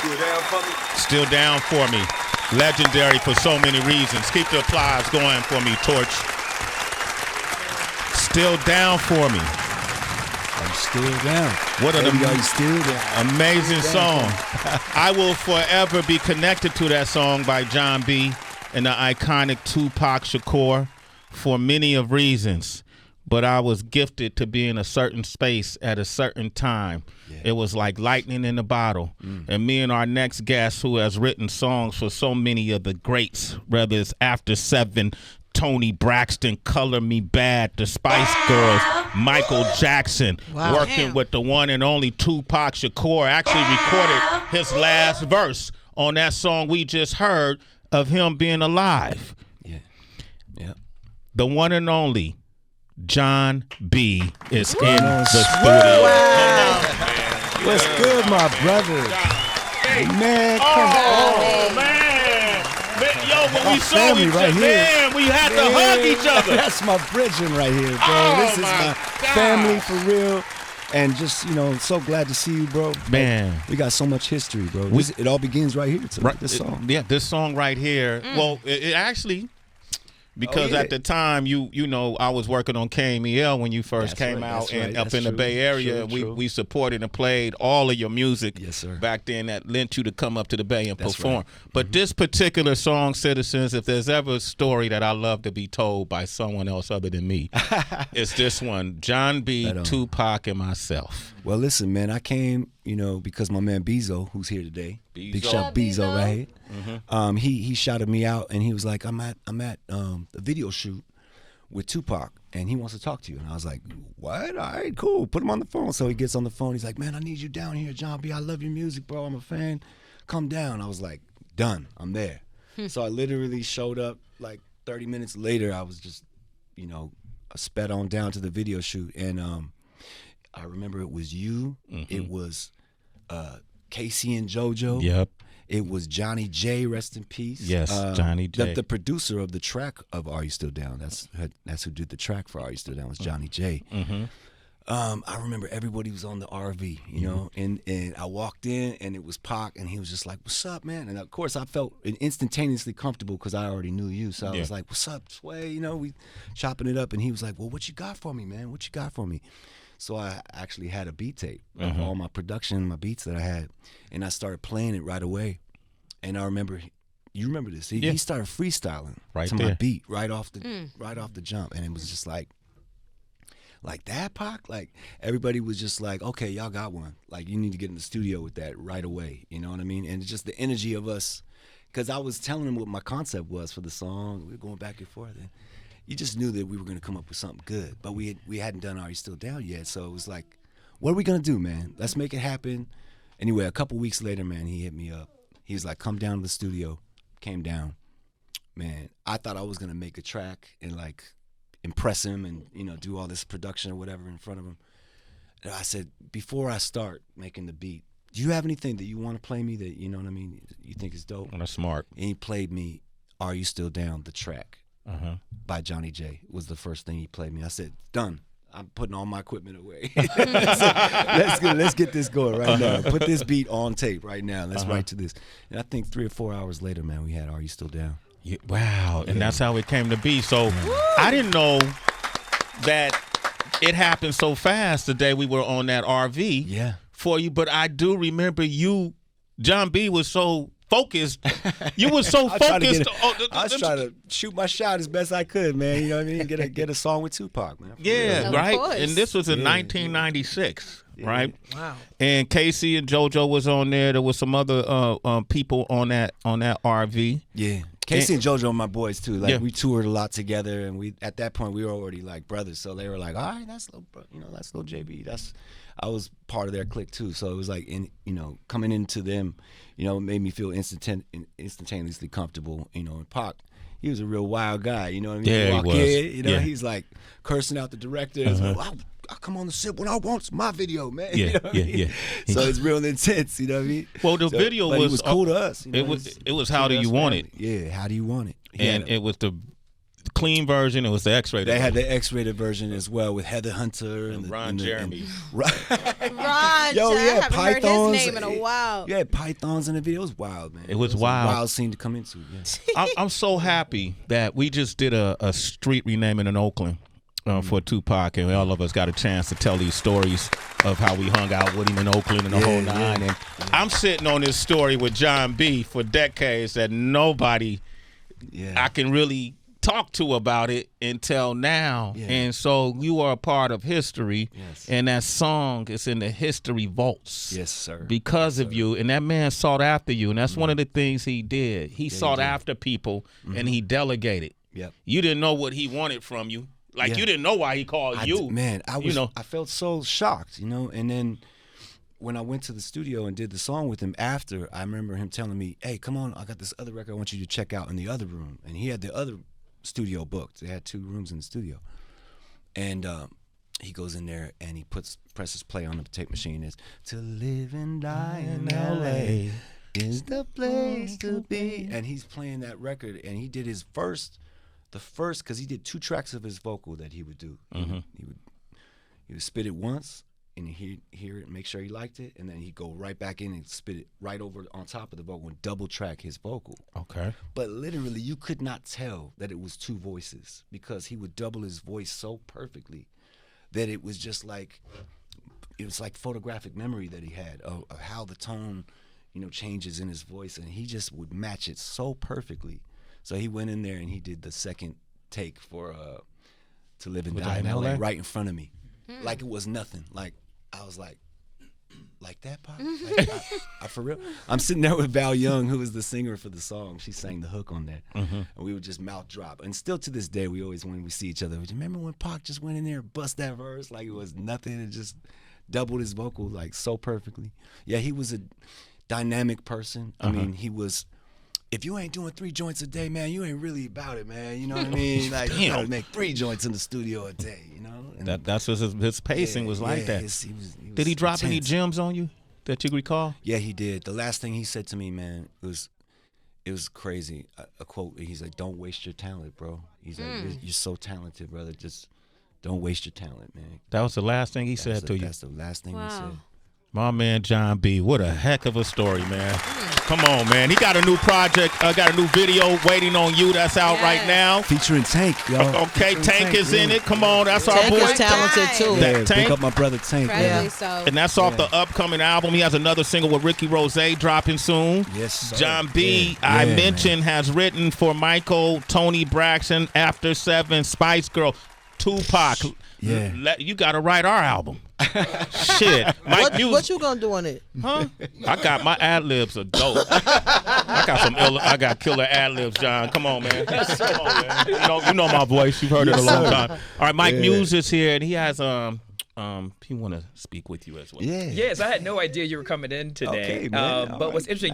Still down for me. Still down for me. Legendary for so many reasons. Keep the applause going for me, Torch. Still down for me. I'm still down. What an still down. amazing song. I will forever be connected to that song by Jon B and the iconic Tupac Shakur for many of reasons. But I was gifted to be in a certain space at a certain time. Yeah. It was like lightning in a bottle. And me and our next guest, who has written songs for so many of the greats, whether it's After 7, Tony Braxton, Color Me Bad, the Spice Girls, Michael Jackson, working with the one and only Tupac Shakur, actually recorded his last verse on that song we just heard of him being alive. Yeah. The one and only Jon B is in the studio. Wow. What's good, my brother? Man, come on. Man. Yo, when we saw family each right other, here. man, we had to hug each other. That's my bridging right here, bro. This is my family for real. And just, so glad to see you, bro. Man. We got so much history, bro. It all begins right here. This song. This song right here. Well, it actually... Because at the time, I was working on KMEL when you first came out and up in the Bay Area. We supported and played all of your music back then that lent you to come up to the Bay and perform. Right. But this particular song, Citizens, if there's ever a story that I love to be told by someone else other than me, it's this one, Jon B, Tupac, and myself. Well, listen, man, I came, because my man Bezo, who's here today, big shout Bezo right here. He shouted me out and he was like, I'm at a video shoot with Tupac and he wants to talk to you. And I was like, what? All right, cool. Put him on the phone. So he gets on the phone. He's like, man, I need you down here, Jon B. I love your music, bro. I'm a fan. Come down. I was like, done. I'm there. So I literally showed up like 30 minutes later. I was just, sped on down to the video shoot. And I remember it was you. It was Casey and JoJo. Yep. It was Johnny J, rest in peace. Yes, Johnny J. The producer of the track of Are You Still Down? That's who did the track for Are You Still Down? Was Johnny J. I remember everybody was on the RV, and I walked in and it was Pac and he was just like, "What's up, man?" And of course I felt instantaneously comfortable because I already knew you, so I was like, "What's up, Sway?" We chopping it up, and he was like, "Well, what you got for me, man? What you got for me?" So I actually had a beat tape of all my production, my beats that I had, and I started playing it right away. And I remember, you remember this? He started freestyling to my beat right off the jump, and it was just like that, Pac. Like everybody was just like, okay, y'all got one. Like you need to get in the studio with that right away. You know what I mean? And it's just the energy of us, because I was telling him what my concept was for the song. We were going back and forth. And you just knew that we were going to come up with something good, but we hadn't done Are You Still Down yet, so it was like, what are we going to do, man? Let's make it happen. Anyway, a couple weeks later, man, he hit me up. He was like, come down to the studio. Came down. Man, I thought I was going to make a track and like impress him and, do all this production or whatever in front of him. And I said, before I start making the beat, do you have anything that you want to play me that, you know what I mean, you think is dope? That's smart. And he played me Are You Still Down, the track. By Johnny J was the first thing he played me. I said, done. I'm putting all my equipment away. Let's get this going right now. Put this beat on tape right now. Let's write to this. And I think 3 or 4 hours later, man, we had Are You Still Down? Yeah, wow. And that's how it came to be. So I didn't know that it happened so fast the day we were on that RV for you. But I do remember Jon B was so focused. You were so focused. I was trying to shoot my shot as best I could, man. You know what I mean? Get a song with Tupac, man. Yeah, right. And this was in 1996, right? Wow. And Casey and JoJo was on there. There was some other people on that RV. Yeah. Casey and JoJo are my boys too. Like we toured a lot together, and at that point we were already like brothers. So they were like, all right, that's little JB. I was part of their clique too. So it was like coming into them, it made me feel instantaneously comfortable. And Pac, he was a real wild guy. You know what I mean? Yeah, he was. He's like cursing out the director. Like, I'll come on the set when I want. It's my video, man. Yeah, So it's real intense. You know what I mean? Well, the video was, was it was cool to us. It was how do you want it? Yeah, how do you want it? And it was the clean version. It was the X-rated. They had the X-rated version as well with Heather Hunter and Ron Jeremy. Ron, Yo, I yeah, haven't heard his name in a while. Yeah, pythons in the video. It was wild, man. It was wild. A wild scene to come into. Yeah. I'm so happy that we just did a street renaming in Oakland for Tupac, and all of us got a chance to tell these stories of how we hung out with him in Oakland and the whole nine. And I'm sitting on this story with Jon B for decades that nobody I can really talk to about it until now. And so you are a part of history, and that song is in the history vaults. Yes, sir. Because of you, and that man sought after you, and that's one of the things he did. He sought after people, and he delegated. Yep. You didn't know what he wanted from you. Like, you didn't know why he called you. Man, I felt so shocked, and then when I went to the studio and did the song with him after, I remember him telling me, hey, come on, I got this other record I want you to check out in the other room. And he had the other studio booked. They had 2 rooms in the studio. And he goes in there and he presses play on the tape machine. It's "To live and die in L.A. is the place to be." And he's playing that record, and he did his first, because he did 2 tracks of his vocal that he would do. He would spit it once, and he'd hear it and make sure he liked it, and then he'd go right back in and spit it right over on top of the vocal and double track his vocal. Okay. But literally, you could not tell that it was 2 voices because he would double his voice so perfectly that it was just like, it was like photographic memory that he had of how the tone, changes in his voice, and he just would match it so perfectly. So he went in there and he did the second take for "To Live and Die in L.A." right in front of me, like it was nothing. Like I was like that, Pop? Like, I for real? I'm sitting there with Val Young, who was the singer for the song. She sang the hook on that, and we would just mouth drop. And still to this day, we always, when we see each other, remember when Pac just went in there and bust that verse like it was nothing and just doubled his vocal like so perfectly. Yeah, he was a dynamic person. I mean, he was. If you ain't doing 3 joints a day, man, you ain't really about it, man. You know what I mean? Like, you gotta make 3 joints in the studio a day, And that's what his pacing was like that. He was did he drop intense. any gems on you that you recall? Yeah, he did. The last thing he said to me, man, it was crazy. A quote, he's like, "Don't waste your talent, bro." He's like, you're so talented, brother. Just don't waste your talent, man. That was the last thing he said to you? That's the last thing he said. My man Jon B, what a heck of a story, man. Come on, man. He got a new project, got a new video waiting on you that's out right now. Featuring Tank, y'all. Okay, Tank is in it. Come on, that's our boy. Tank is talented, too. Yeah, Tank. pick up my brother Tank. And that's off the upcoming album. He has another single with Ricky Rose dropping soon. Yes, sir. Jon B, I mentioned, has written for Michael, Tony Braxton, After 7, Spice Girl, Tupac. Yeah. You got to write our album. Shit. What you gonna do on it? Huh? I got my ad-libs are dope. I got killer ad-libs, John. Come on, man. Come on, man. You know my voice. You've heard it a long time. All right, Mike Muse is here, and he has he want to speak with you as well. Yeah. Yes, I had no idea you were coming in today. Okay, man. But what's interesting,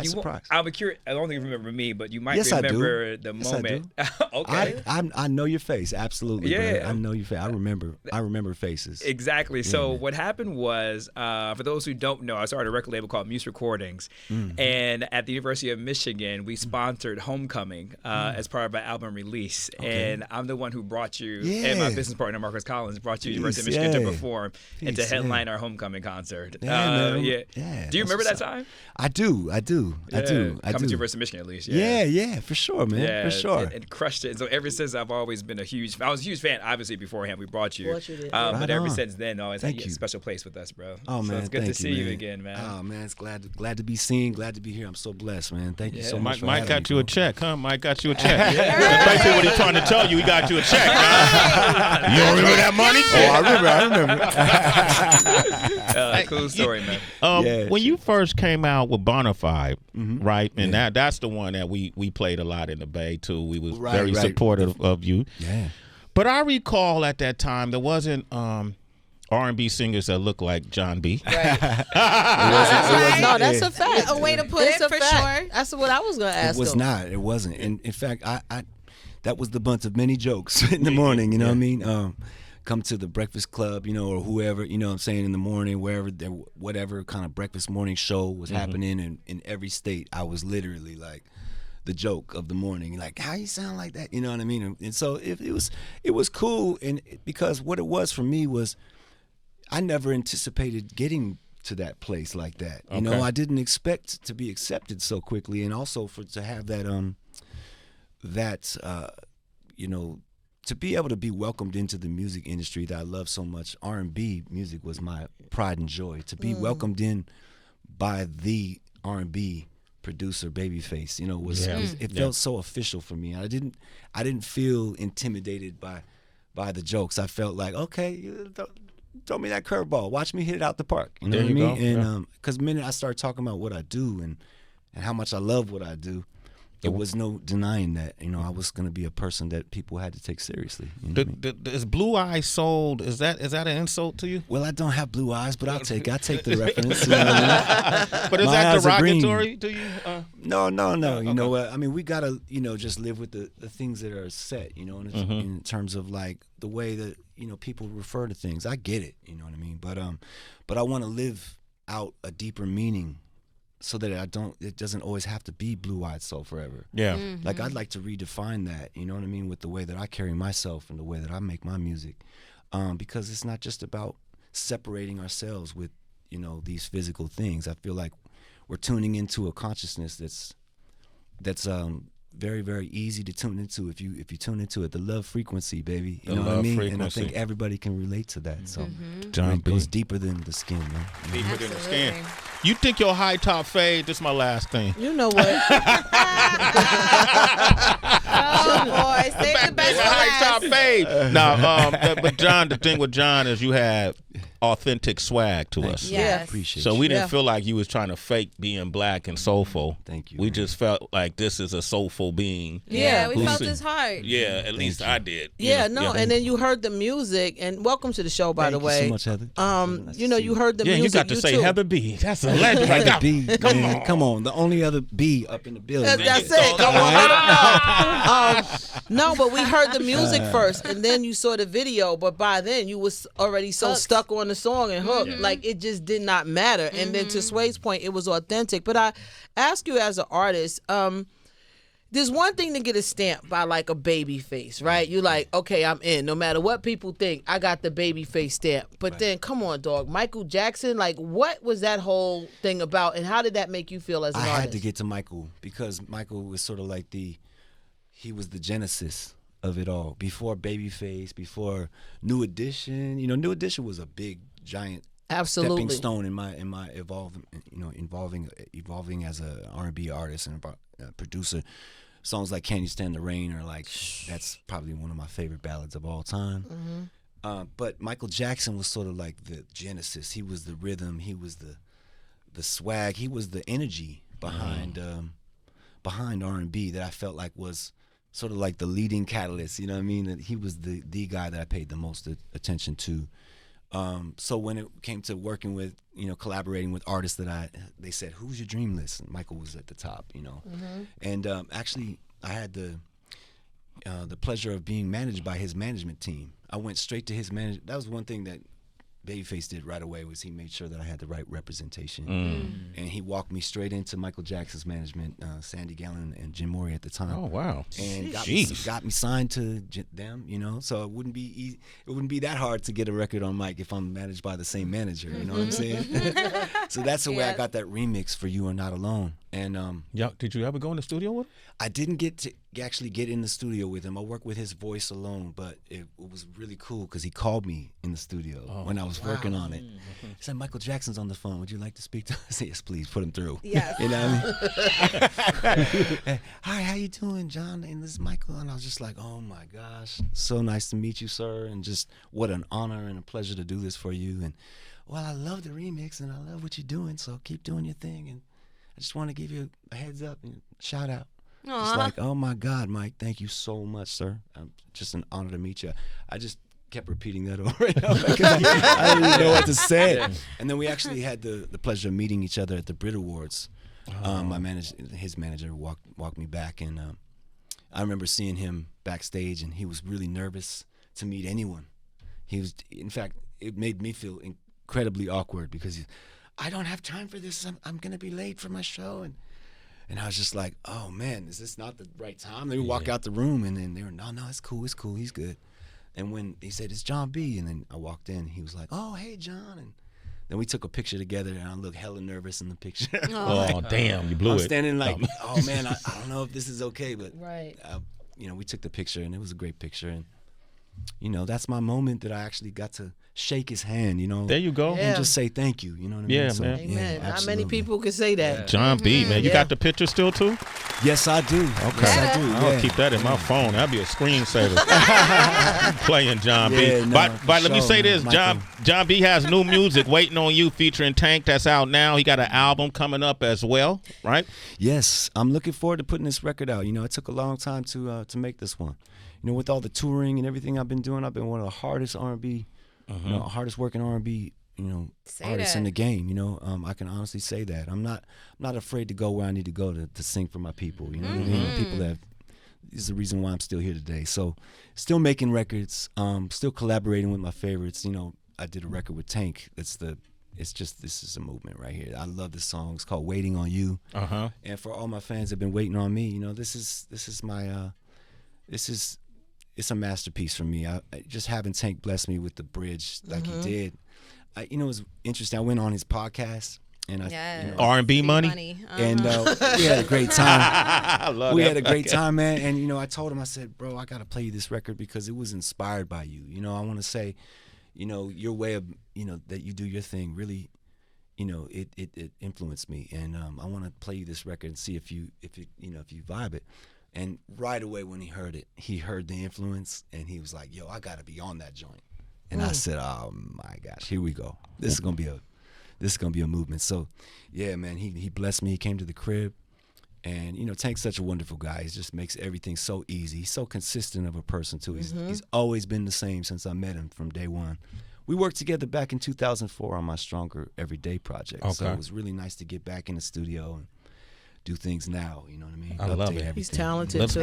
I'm curious. I don't think you remember me, but you might remember the moment. Okay. I know your face, absolutely. Yeah, brother. I know your face. I remember faces. Exactly. So what happened was, for those who don't know, I started a record label called Muse Recordings, and at the University of Michigan, we sponsored Homecoming as part of our album release, and I'm the one who brought you, and my business partner Marcus Collins brought you to the University of Michigan to perform. And to headline our homecoming concert. Do you remember that time? I do. Coming to University of Michigan, at least. Yeah, for sure, man. Yeah, for sure. And crushed it. And so ever since, I've always been I was a huge fan, obviously, beforehand. We brought you. But ever since then, always had a special place with us, bro. Oh, man. So it's good to see you again, man. Oh, man. It's glad to be seen. Glad to be here. I'm so blessed, man. Thank you so much. Mike got you a check, huh? Mike got you a check. That's basically what he's trying to tell you. He got you a check, huh? You don't remember that money? Oh, I remember. Cool story, man. When you first came out with Bonafide, right? And that's the one that we played a lot in the Bay too. We was very supportive of you. Yeah. But I recall at that time there wasn't R&B singers that looked like Jon B. Right. No, that's a fact. A way to put it, for sure. That's what I was going to ask. It was not. It wasn't. And in fact, I that was the bunt of many jokes in the morning. You know what I mean? Come to the Breakfast Club, or whoever, what I'm saying, in the morning, wherever, whatever kind of breakfast morning show was happening in every state. I was literally like the joke of the morning, like, how you sound like that? You know what I mean? And so it was cool, and because what it was for me was I never anticipated getting to that place like that. You know, I didn't expect to be accepted so quickly, and also to have that you know, to be able to be welcomed into the music industry that I love so much. R&B music was my pride and joy. To be welcomed in by the R&B producer Babyface, you know, it felt so official for me. I didn't feel intimidated by the jokes. I felt like, okay, throw me that curveball, watch me hit it out the park. You know what I mean? And because the minute I started talking about what I do and how much I love what I do, there was no denying that, you know, I was going to be a person that people had to take seriously. You know is Blue Eyes sold? Is that an insult to you? Well, I don't have blue eyes, but I'll take the reference. You know what I mean? But is that derogatory to you? No. You know what? I mean, we gotta, you know, just live with the things that are set. You know, in terms of like the way that, you know, people refer to things. I get it. You know what I mean? But I want to live out a deeper meaning, so that it doesn't always have to be blue-eyed soul forever. Yeah. Like, I'd like to redefine that, you know what I mean, with the way that I carry myself and the way that I make my music. Because it's not just about separating ourselves with, you know, these physical things. I feel like we're tuning into a consciousness that's very, very easy to tune into if you tune into it. The love frequency, baby. You know what I mean? Frequency. And I think everybody can relate to that. So Jon it goes deeper than the skin, man. Deeper than the skin. You think your high top fade? This is my last thing. You know what? Oh boy, save the best for High top last. fade. Now, but Jon, the thing with Jon is you had authentic swag to us. you. Yes. I appreciate So you. we didn't feel like you was trying to fake being black and soulful. Thank you, We man. just felt like this is a soulful being. Yeah, we Who's felt sing- his heart. Yeah, at least I did. Yeah, no, and then you heard the music, and welcome to the show, by Thank the way. you so much, Heather. Nice You to know, see you heard the Yeah, music. you got to say too. Heather B. That's a legend. Heather Like, B, man, come on. The only other B up in the building. That's man. it. Come on, let 'em know. No, but we heard the music first, and then you saw the video. But by then, you was already so stuck on the song and hooked, like it just did not matter. And then to Sway's point, it was authentic. But I ask you as an artist, there's one thing to get a stamp by like a baby face, right? You like, okay, I'm in. No matter what people think, I got the baby face stamp. But then, come on, dog. Michael Jackson, like, what was that whole thing about, and how did that make you feel as an I artist? had to get to Michael because Michael was sort of like he was the genesis of it all. Before Babyface, before New Edition. You know, New Edition was a big, giant Absolutely. stepping stone in my evolving as a R&B artist and a producer. Songs like "Can You Stand the Rain" are like, that's probably one of my favorite ballads of all time. But Michael Jackson was sort of like the genesis. He was the rhythm. He was the swag. He was the energy behind R&B that I felt like was sort of like the leading catalyst. You know what I mean? That he was the guy that I paid the most attention to. So when it came to working with, you know, collaborating with artists they said, who's your dream list? And Michael was at the top, you know. And actually, I had the pleasure of being managed by his management team. I went straight to his management. That was one thing that Babyface did right away, was he made sure that I had the right representation. And he walked me straight into Michael Jackson's management, Sandy Gallen and Jim Morey at the time. oh wow. And Jeez. got me signed to them, you know. So it wouldn't be that hard to get a record on Mike if I'm managed by the same manager. You know what I'm saying? So that's the way I got that remix for "You Are Not Alone." And Did you ever go in the studio with him? I didn't get to actually get in the studio with him. I worked with his voice alone, but it was really cool because he called me in the studio when I was working on it. He said, "Michael Jackson's on the phone. Would you like to speak to?" I said, "Yes, please. Put him through." Yes. You know what I mean? "Hi, how you doing, Jon? And this is Michael." And I was just like, "Oh my gosh, so nice to meet you, sir. And just what an honor and a pleasure to do this for you. And well, I love the remix and I love what you're doing. So keep doing your thing. And I just want to give you a heads up and shout out." It's like, "Oh my God, Mike, thank you so much, sir. Just an honor to meet you." I just kept repeating that over and over because I didn't even know what to say. And then we actually had the pleasure of meeting each other at the Brit Awards. His manager walked me back, and I remember seeing him backstage, and he was really nervous to meet anyone. In fact, it made me feel incredibly awkward because I don't have time for this. I'm gonna be late for my show, and And I was just like, oh man, is this not the right time? They would walk out the room, and then they were, no, it's cool, he's good. And when he said, it's Jon B, and then I walked in, he was like, oh, hey, Jon. And then we took a picture together, and I looked hella nervous in the picture. Oh, damn, you blew I'm it. standing like, oh man, I don't know if this is okay, but Right. We took the picture, and it was a great picture. And that's my moment that I actually got to shake his hand, There you go. and just say thank you. You know what I mean? Yeah, So, man. Amen. Not absolutely. many people can say that. Jon B, man. You got the picture still, too? Yes, I do. Okay. Yes, I do. I'll Yeah. keep that in my phone. That'd be a screensaver. Playing Jon B. Yeah, no, But for let me sure, say this. man. Jon B has new music, Waiting on You, featuring Tank. That's out now. He got an album coming up as well, right? Yes, I'm looking forward to putting this record out. It took a long time to make this one. With all the touring and everything I've been doing, I've been one of the hardest R&B, hardest working R&B, artists in the game. I can honestly say that. I'm not afraid to go where I need to go to sing for my people. You know what I mean? People that is the reason why I'm still here today. So, still making records, still collaborating with my favorites. I did a record with Tank. This is a movement right here. I love this song. It's called "Waiting on You." And for all my fans that have been waiting on me, this is my it's a masterpiece for me. Just having Tank bless me with the bridge like he did. It was interesting. I went on his podcast and R&B money. And we had a great time. I love we that had a great podcast. time, man. And I told him, I said, bro, I gotta play you this record because it was inspired by you. I want to say, your way of that you do your thing really, it influenced me. And I want to play you this record and see if you vibe it. And right away when he heard it, he heard the influence, and he was like, "Yo, I gotta be on that joint." And I said, "Oh my gosh, here we go. This is gonna be a movement." So, yeah, man, he blessed me. He came to the crib, and Tank's such a wonderful guy. He just makes everything so easy. He's so consistent of a person too. He's always been the same since I met him from day one. We worked together back in 2004 on my Stronger Everyday project. Okay. So it was really nice to get back in the studio and do things now, you know what I mean? I love Update it. everything. He's talented Let's too.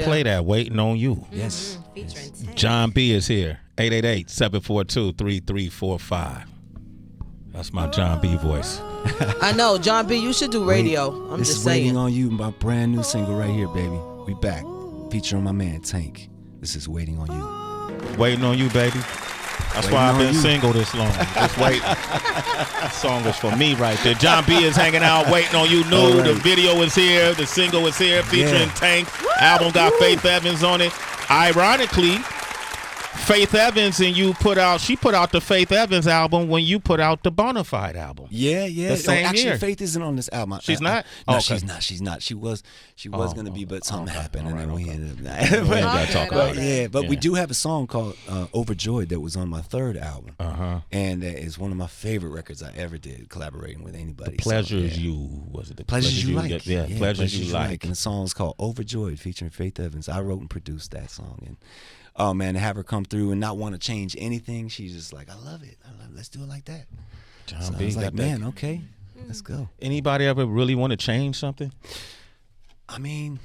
play that Waiting on You. Yes. Featuring Tank. Jon B is here. 888-742-3345. That's my Jon B voice. I know, Jon B, you should do radio. I'm this just is saying. Waiting on You, my brand new single right here, baby. We back. Featuring my man, Tank. This is Waiting on You. Waiting on You, baby. That's Waiting why I've on been you. single this long. Just waiting. That song is for me right there. Jon B is hanging out, Waiting on You. New. All right. The video is here. The single is here, featuring Tank. Album got Faith Evans on it. Ironically, Faith Evans and she put out the Faith Evans album when you put out the Bonafide album. Yeah. The same actually, year. Faith isn't on this album. She's not? No, Okay. she's not. She was going to be, but something happened, and then we ended up. We ain't gotta talk about it. But we do have a song called "Overjoyed" that was on my third album, and that is one of my favorite records I ever did, collaborating with anybody. Pleasures So, yeah. You was it? The Pleasures You Like. Yeah, Pleasures You Like. And the song is called "Overjoyed," featuring Faith Evans. I wrote and produced that song, and oh man, to have her come through and not want to change anything, she's just like, I love it. Let's do it like that. Jon So B I was got like, that. man, okay, let's go. Anybody ever really want to change something? I mean,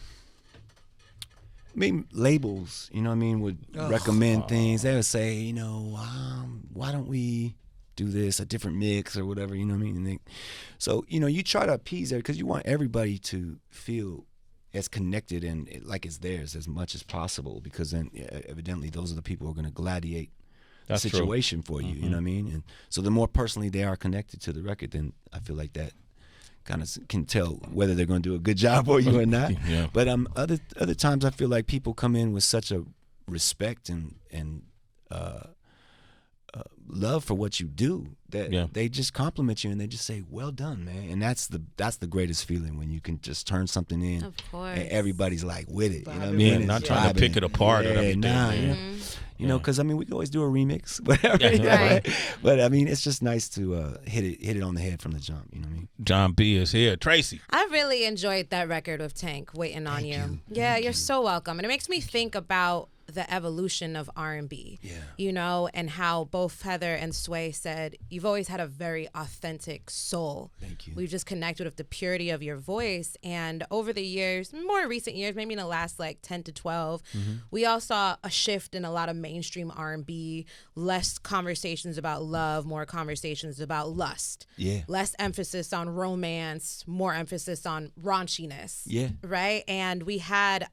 labels, would recommend things. They would say, why don't we do this, a different mix or whatever, you know what I mean? And so, you try to appease there because you want everybody to feel as connected and like it's theirs as much as possible, because then evidently those are the people who are going to gladiate That's the true. situation for you, you know what I mean? And so the more personally they are connected to the record, then I feel like that kind of can tell whether they're going to do a good job for you or not. Yeah. But other times I feel like people come in with such a respect and love for what you do that they just compliment you and they just say, well done, man. And that's the greatest feeling, when you can just turn something in Of course. and everybody's like with it, you know what I Yeah, mean? not It's trying to pick vibing. it apart or everything. Nah, Yeah. because we can always do a remix, whatever. Yeah. But I mean, it's just nice to hit it on the head from the jump. You know what I mean? Jon B is here. Tracy. I really enjoyed that record with Tank, Waiting on You. you. Yeah, you're so welcome. And it makes me think about the evolution of R&B. Yeah. You know, and how both Heather and Sway said, you've always had a very authentic soul. Thank you. We've just connected with the purity of your voice. And over the years, more recent years, maybe in the last like 10 to 12, we all saw a shift in a lot of mainstream R&B, less conversations about love, more conversations about lust. Yeah. Less emphasis on romance, more emphasis on raunchiness. Yeah. Right? And we had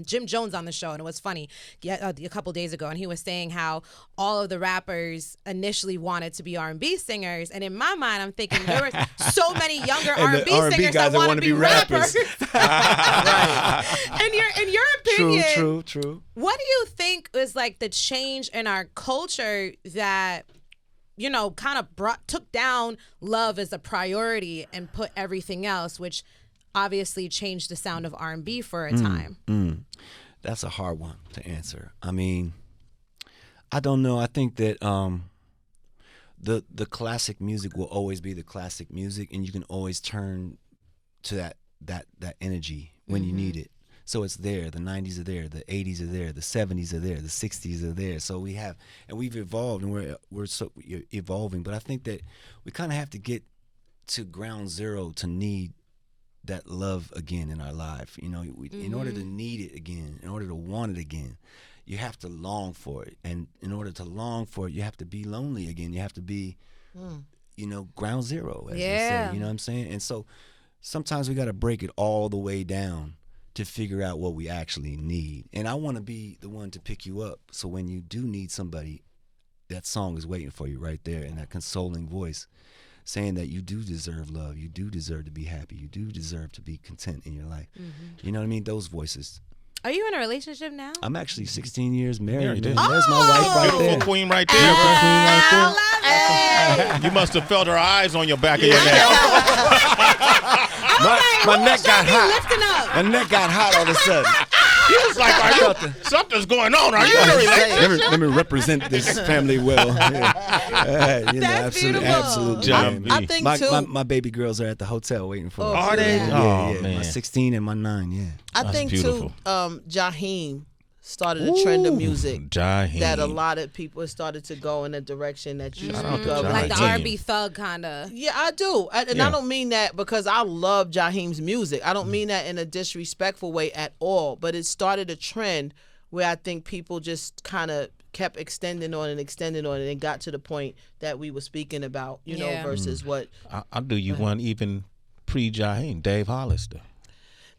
Jim Jones on the show, and it was funny a couple days ago, and he was saying how all of the rappers initially wanted to be R&B singers, and in my mind, I'm thinking there were so many younger R&B singers that want to be rappers. Right. In your opinion, True. what do you think is like the change in our culture that, you know, kind of took down love as a priority and put everything else, which obviously changed the sound of R&B for a time? That's a hard one to answer. I mean, I don't know. I think that the classic music will always be the classic music, and you can always turn to that energy when you need it. So it's there. The 90s are there. The 80s are there. The 70s are there. The 60s are there. So we've evolved, and we're so evolving. But I think that we kind of have to get to ground zero to need that love again in our life. You know, in order to need it again, in order to want it again, you have to long for it. And in order to long for it, you have to be lonely again. You have to be, you know, ground zero, as they say. You know what I'm saying? And so sometimes we got to break it all the way down to figure out what we actually need. And I want to be the one to pick you up. So when you do need somebody, that song is waiting for you right there, in that consoling voice, saying that you do deserve love, you do deserve to be happy, you do deserve to be content in your life. You know what I mean? Those voices. Are you in a relationship now? I'm actually 16 years married. Married, Man. There's my wife right Beautiful there. queen right there. Beautiful queen right there. You must have felt her eyes on your back of your neck. My neck got hot. Lifting up. My neck got hot all of a sudden. He was like, something's going on. Are you in a relationship? Let me represent this family well. You know, That's absolutely, beautiful. absolutely. Jon B. I think too. My baby girls are at the hotel waiting for me. Are they? Yeah, Oh, yeah. man. My 16 and my 9, yeah. I That's think beautiful. too. Jaheim started a trend of music Jaheim. that a lot of people started to go in a direction that you Shout out speak to of. Jaheim. Like the Jaheim. R&B thug kind of. Yeah, I do. And Yeah. I don't mean that because I love Jaheim's music. I don't mean that in a disrespectful way at all. But it started a trend where I think people just kind of kept extending on it and got to the point that we were speaking about, you know, versus what. I'll do you one even pre-Jaheim, Dave Hollister.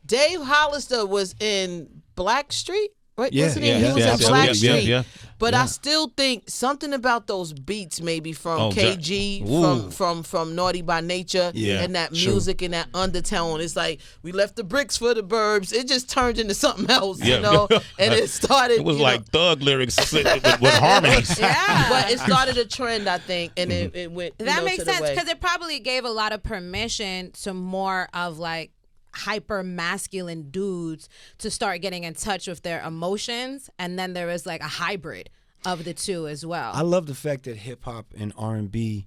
Dave Hollister was in Blackstreet. Right? Yeah, Wasn't yeah, he? He was yeah, in absolutely. Blackstreet. Yeah. But I still think something about those beats, maybe from Oh, KG, Ooh. from Naughty by Nature, Yeah, and that true. music and that undertone. It's like we left the bricks for the burbs. It just turned into something else, Yeah. you know. And it started. It was you like know, thug lyrics with harmonies. Yeah. but it started a trend, I think, and it went. you That know, makes to the sense way. because it probably gave a lot of permission to more of like hyper masculine dudes to start getting in touch with their emotions, and then there was like a hybrid of the two as well. I love the fact that hip hop and R&B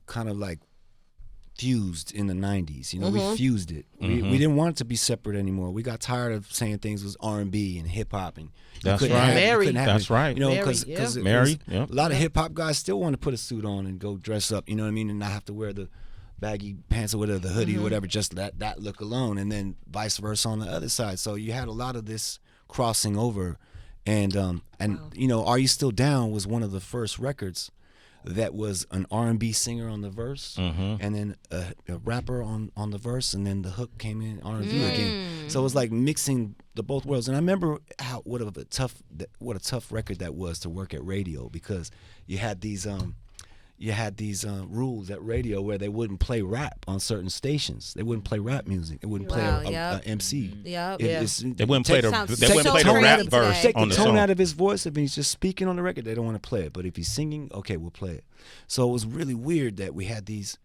kind of like fused in the 90s. You know, we fused it. We didn't want it to be separate anymore. We got tired of saying things was R&B and hip hop, and That's couldn't right. have it. You Mary. couldn't have That's it. right. You know, Mary, because yeah. Mary, yeah. a lot of hip hop guys still want to put a suit on and go dress up. You know what I mean, and not have to wear the baggy pants or whatever, the hoodie or whatever, just that look alone, and then vice versa on the other side. So you had a lot of this crossing over, and you know, Are You Still Down was one of the first records that was an R&B singer on the verse, and then a rapper on the verse, and then the hook came in R&B again. So it was like mixing the both worlds. And I remember what a tough record that was to work at radio, because you had these rules at radio where they wouldn't play rap on certain stations. They wouldn't play rap music. They wouldn't play a MC. Yep. They wouldn't play the Sounds they wouldn't so play the rap crazy verse today. Take on the the tone song. out of his voice. If he's just speaking on the record, they don't want to play it. But if he's singing, okay, we'll play it. So it was really weird that we had these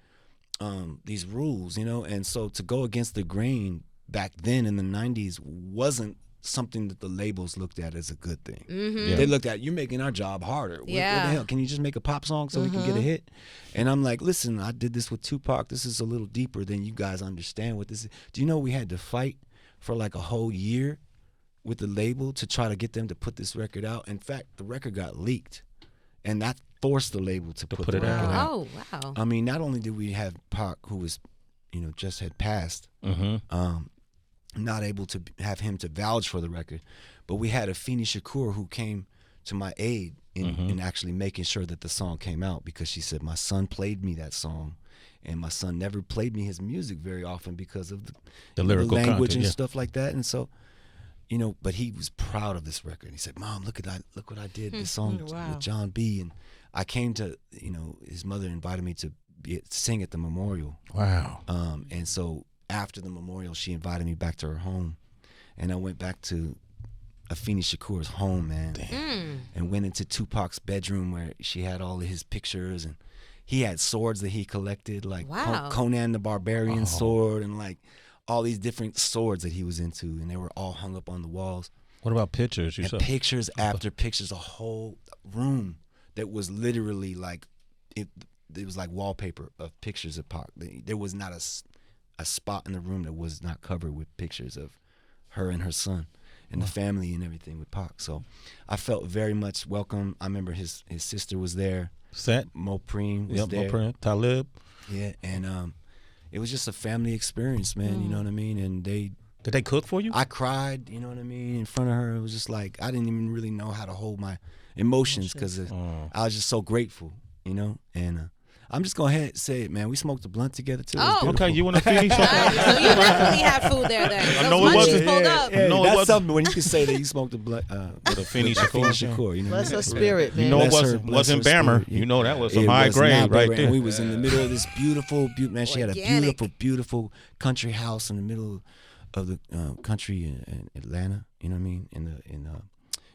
rules, you know. And so to go against the grain back then in the 90s wasn't something that the labels looked at as a good thing. Yeah. They looked at, you're making our job harder. What the Yeah. hell? Can you just make a pop song so we can get a hit? And I'm like, listen, I did this with Tupac. This is a little deeper than you guys understand what this is. Do you know we had to fight for like a whole year with the label to try to get them to put this record out. In fact, the record got leaked, and that forced the label to put the record out. Oh, wow. I mean, not only did we have Pac, who was, just had passed, not able to have him to vouch for the record, but we had Afeni Shakur who came to my aid in actually making sure that the song came out, because she said, my son played me that song, and my son never played me his music very often because of the lyrical language content, and stuff like that. And so, but he was proud of this record. He said, Mom, look what I did, this song with Jon B. And I came to, his mother invited me to sing at the memorial. Wow. And so after the memorial, she invited me back to her home, and I went back to Afeni Shakur's home, man, and went into Tupac's bedroom where she had all of his pictures, and he had swords that he collected, like Conan the Barbarian sword, and like all these different swords that he was into, and they were all hung up on the walls. What about pictures? Pictures after pictures, a whole room that was literally like it was like wallpaper of pictures of Pac. There was not a spot in the room that was not covered with pictures of her and her son and the family and everything with Pac. So I felt very much welcome. I remember his sister was there. Mo Preem was there. Mo Preem, Talib. Yeah, and it was just a family experience, man. You know what I mean? And did they cook for you? I cried, you know what I mean, in front of her. It was just like I didn't even really know how to hold my emotions because I was just so grateful, and I'm just going to ahead and say it, man. We smoked a blunt together, too. Okay, you want to finish? So you definitely have food there, then. I know it wasn't. Pulled up. That's something when you can say that you smoked a blunt with Afeni Shakur. Bless her spirit, man. It wasn't Bammer. That was some high grade right there. And we was in the middle of this beautiful, man, she had a beautiful country house in the middle of the country in Atlanta, you know what I mean,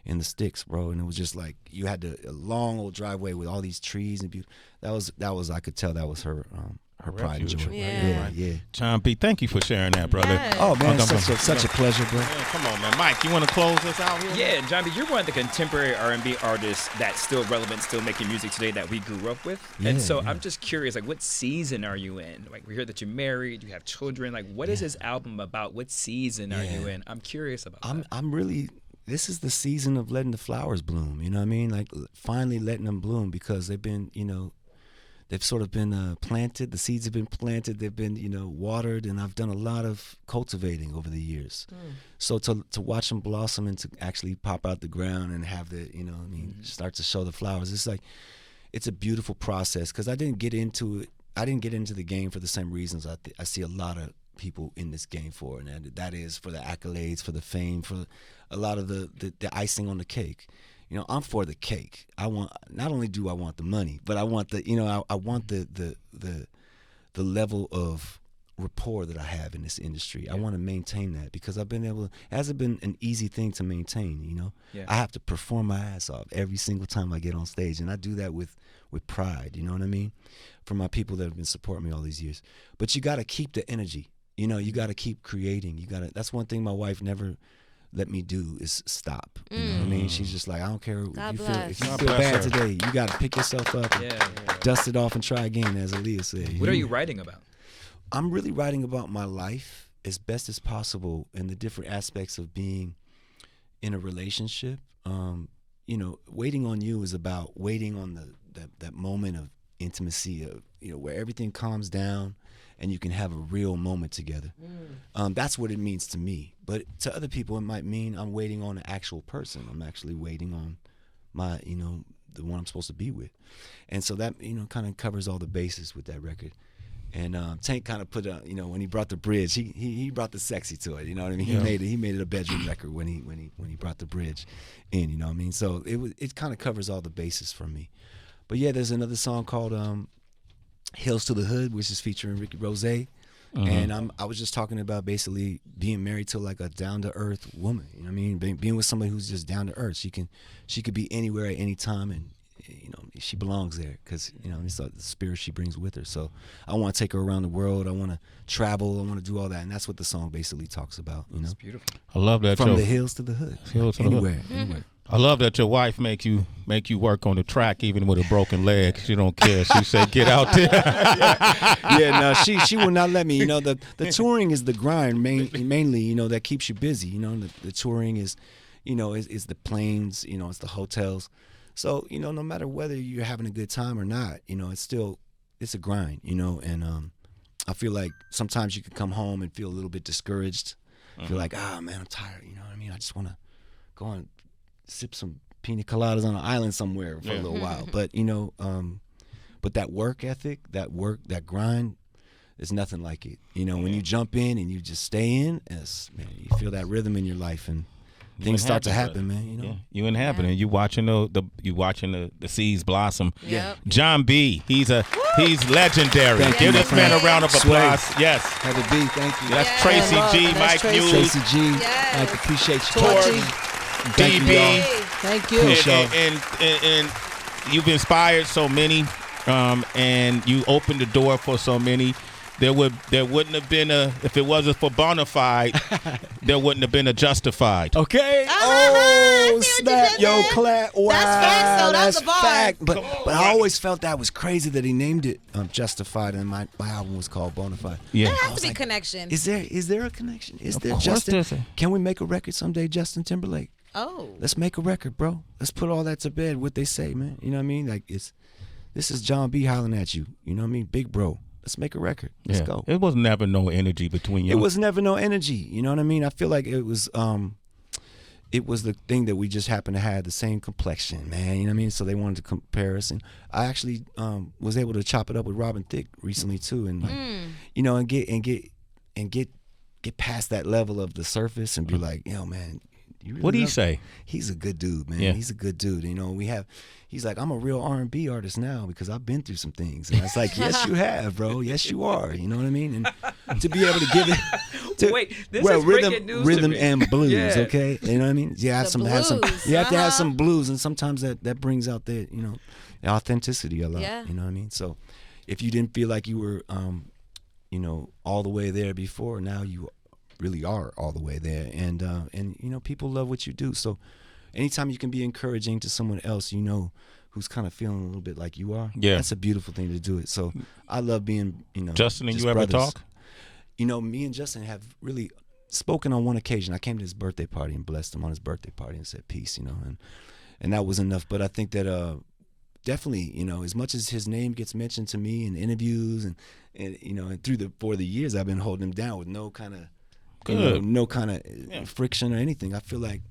in the sticks, bro, and it was just like you had a long old driveway with all these trees and beauty. That was I could tell that was her pride and joy. Yeah. Jon B, thank you for sharing that, brother. Yes. Oh man, such a pleasure, bro. Man, come on, man. Mike, you want to close us out here? Yeah, Jon B, you're one of the contemporary R&B artists that's still relevant, still making music today that we grew up with. And so I'm just curious, like, what season are you in? Like, we hear that you're married, you have children. Like, what is this album about? What season are you in? I'm curious about that. I'm really. This is the season of letting the flowers bloom, you know what I mean? Like finally letting them bloom, because they've been, they've sort of been planted. The seeds have been planted. They've been, watered, and I've done a lot of cultivating over the years. So to watch them blossom and to actually pop out the ground and have the, start to show the flowers. It's like, it's a beautiful process, because I didn't get into it. I didn't get into the game for the same reasons I see a lot of people in this game for, and that is for the accolades, for the fame, for a lot of the icing on the cake. I'm for the cake. Not only do I want the money, but I want I want the level of rapport that I have in this industry. I want to maintain that, because I've been able. It hasn't been an easy thing to maintain. I have to perform my ass off every single time I get on stage, and I do that with pride. You know what I mean? For my people that have been supporting me all these years. But you got to keep the energy. You got to keep creating. That's one thing my wife never let me do, is stop. You know what I mean? She's just like, I don't care if you feel bad today, you got to pick yourself up, dust it off, and try again, as Aaliyah said. What are you writing about? I'm really writing about my life as best as possible, and the different aspects of being in a relationship. Waiting on you is about waiting on that moment of intimacy, of where everything calms down and you can have a real moment together. That's what it means to me. But to other people, it might mean I'm waiting on an actual person. I'm actually waiting on my, the one I'm supposed to be with. And so that, kind of covers all the bases with that record. And Tank kind of put when he brought the bridge, he brought the sexy to it. You know what I mean? He made it a bedroom record when he brought the bridge in. You know what I mean? So it kind of covers all the bases for me. But yeah, there's another song called Hills to the Hood, which is featuring Ricky Rose. And I was just talking about basically being married to like a down to earth woman. You know what I mean? Being with somebody who's just down to earth. She could be anywhere at any time, and she belongs there, because it's the spirit she brings with her. So I want to take her around the world. I want to travel. I want to do all that, and that's what the song basically talks about. It's beautiful. I love that. From the hills to the hood. Hills to anywhere, the hood. anywhere. I love that your wife make you work on the track even with a broken leg. She don't care. She said, "Get out there." Yeah, no, she will not let me. You know, the touring is the grind mainly. You know, that keeps you busy. You know, the touring is, you know, is the planes. You know, it's the hotels. So, you know, no matter whether you're having a good time or not, you know, it's a grind. You know, and I feel like sometimes you can come home and feel a little bit discouraged. Feel like, man, I'm tired. You know what I mean? I just want to go and sip some pina coladas on an island somewhere for a little while. But, you know, but that work ethic, that grind, there's nothing like it. You know, when you jump in and you just stay in, man, you feel that rhythm in your life and things start to happen, man. You know, you inhabit it. You watching the seeds blossom. Yep. Jon B, he's legendary. Thank Give you, this man a round of applause. Yes. Had to be. Thank you. That's Tracy G, That's Mike Tracy. Hughes, Tracy G. Mike, appreciate you. Torey. Thank you, DB. y'all. Thank you. And you've inspired so many, and you opened the door for so many. There wouldn't have been if it wasn't for Bonafide, there wouldn't have been a Justified. Okay. I see what Snap, you did yo, there. clap. Wow, That's facts, though. That's a bar. fact. But I always felt that was crazy that he named it Justified, and my album was called Bonafide. Yeah. There I has was to be like, connection. Is there a connection? Is there course Justin? there's a- Can we make a record someday, Justin Timberlake? Oh. Let's make a record, bro. Let's put all that to bed. What they say, man. You know what I mean? Like this is Jon B hollering at you. You know what I mean? Big bro. Let's make a record. Let's go. It was never no energy between you. It was never no energy. You know what I mean? I feel like it was the thing that we just happened to have the same complexion, man. You know what I mean? So they wanted to compare us, and I actually was able to chop it up with Robin Thicke recently too, and like, you know, and get past that level of the surface and be like, yo, man. You really What did he love- say? He's a good dude, man. Yeah. He's a good dude. You know, he's like, I'm a real R&B artist now because I've been through some things. And I was like, yes, you have, bro. Yes, you are. You know what I mean? And to be able to give it Wait, this is breaking news to rhythm me. and blues, Yeah. okay? You know what I mean? You have The some, blues, you have to have some blues, and sometimes that brings out the, you know, authenticity a lot. Yeah. You know what I mean? So if you didn't feel like you were, you know, all the way there before, now you really are all the way there, and you know, people love what you do. So anytime you can be encouraging to someone else, you know, who's kind of feeling a little bit like you are, that's a beautiful thing to do it. So I love being, you know, Justin and just you ever brothers. talk? You know, me and Justin have really spoken on one occasion. I came to his birthday party and blessed him on his birthday party and said peace, you know, and that was enough. But I think that definitely, you know, as much as his name gets mentioned to me in interviews and you know, and for the years I've been holding him down with no kind of friction or anything. I feel like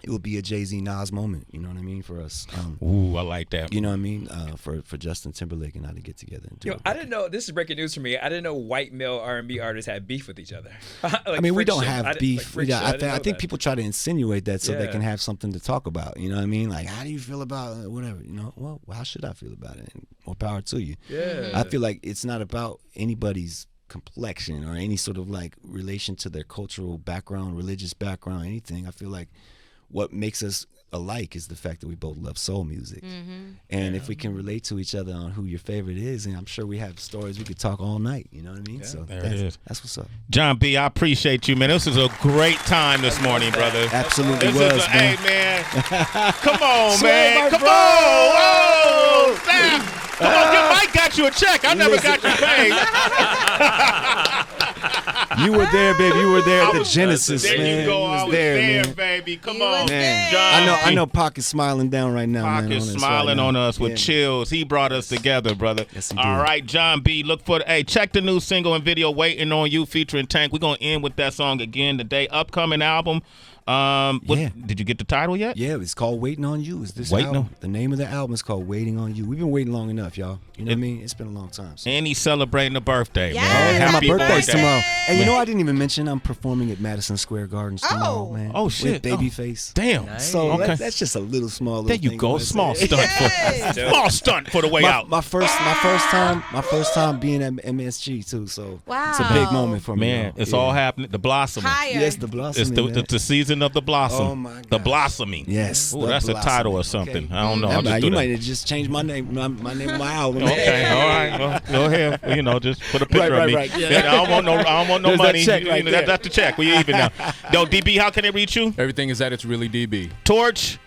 it would be a Jay-Z Nas moment, you know what I mean, for us. Ooh, I like that. You know what I mean? For Justin Timberlake and I to get together and do Yo, it. I didn't know. This is breaking news for me. I didn't know white male R&B artists had beef with each other. Like I mean, we don't friction. have I didn't- beef. like friction. I didn't I know think that. people try to insinuate that so they Yeah. can have something to talk about. You know what I mean? Like, how do you feel about whatever? You know, well, how should I feel about it? And more power to you. Yeah. I feel like it's not about anybody's complexion or any sort of like relation to their cultural background, religious background, anything. I feel like what makes us alike is the fact that we both love soul music. And if we can relate to each other on who your favorite is, and I'm sure we have stories we could talk all night, you know what I mean? So There it is. that's what's up. Jon B, I appreciate you, man. This is a great time this morning, brother. Absolutely This was, is man. hey, man. Come on, Sway, man. my Come bro. on. Oh, snap. Come on, your Mike got you a check. I never got you paid. You were there, baby. You were there at the Genesis, There man. you go. You I was there, there, man. baby. Come You on. was Man, Jon I B. know. Pac is smiling down right now, Pac man. is on us smiling right on now. us with Yeah. chills. He brought us together, brother. Yes, he All did. right, Jon B. Look for check the new single and video "Waiting on You" featuring Tank. We're gonna end with that song again today. Upcoming album. Yeah. Did you get the title yet? Yeah, it's called Waiting on You. Is this Waiting album? on- The name of the album is called Waiting on You. We've been waiting long enough, y'all. You know what I mean? It's been a long time. So. And he's celebrating a birthday, Yes, man. Oh, yeah, my Happy birthday's birthday. tomorrow. And you know, I didn't even mention I'm performing at Madison Square Gardens tomorrow, Oh. man. Oh, shit. With Babyface. Damn. So Okay. that's just a little small. There Little you thing go. I wanna Small say. stunt small stunt for the way out. My first time being at MSG too. So it's a Wow. big moment for me. Man, y'all. it's Yeah. all happening. The blossoming. Higher. Yes, the blossoming. It's the season of the blossom. Oh, my The gosh. blossoming. Yes. Ooh, the that's a blossoming, title or okay. something. I don't know. I'll Nah, just do you that. might have just changed my name. My name of my album. Okay, all right. Well, go ahead. You know, just put a picture of me. Right. Yeah, I don't want no There's that money. check You right know, there. that's the check. We even now. Yo, DB, how can they reach you? Everything is at It's Really DB. Torch.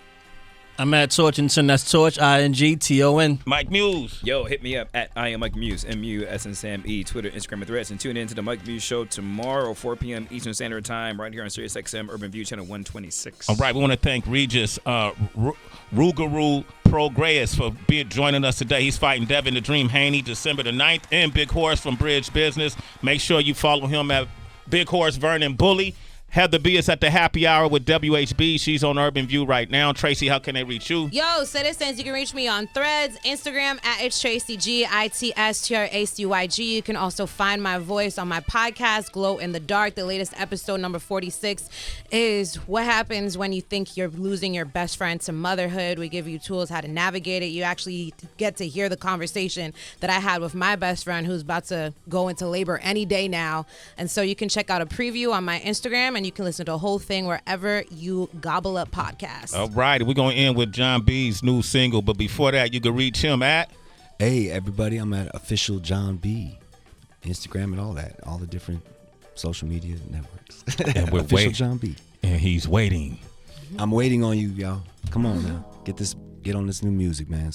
I'm at Torchinson. That's Torch, INGTON. Mike Muse. Yo, hit me up at I am Mike Muse, MUSNSAME, Twitter, Instagram, and Threads, and tune in to the Mike Muse Show tomorrow, 4 p.m. Eastern Standard Time, right here on SiriusXM Urban View Channel 126. All right, we want to thank Regis Rougarou Progress for joining us today. He's fighting Devin the Dream Haney December the 9th in Big Horse from Bridge Business. Make sure you follow him at Big Horse Vernon Bully. Heather B is at the happy hour with WHB. She's on Urban View right now. Tracy, how can they reach you? Yo, citizens, you can reach me on Threads, Instagram at It's Tracy G, ITSTRACYG. You can also find my voice on my podcast, Glow in the Dark. The latest episode, number 46, is what happens when you think you're losing your best friend to motherhood. We give you tools how to navigate it. You actually get to hear the conversation that I had with my best friend who's about to go into labor any day now. And so you can check out a preview on my Instagram, and you can listen to the whole thing wherever you gobble up podcasts. All right, we're going to end with Jon B's new single, but before that, you can reach him at... Hey, everybody, I'm at official Jon B, Instagram and all that, all the different social media networks. And we're official Jon B. And he's waiting. I'm waiting on you, y'all. Come on now. Get on this new music, man.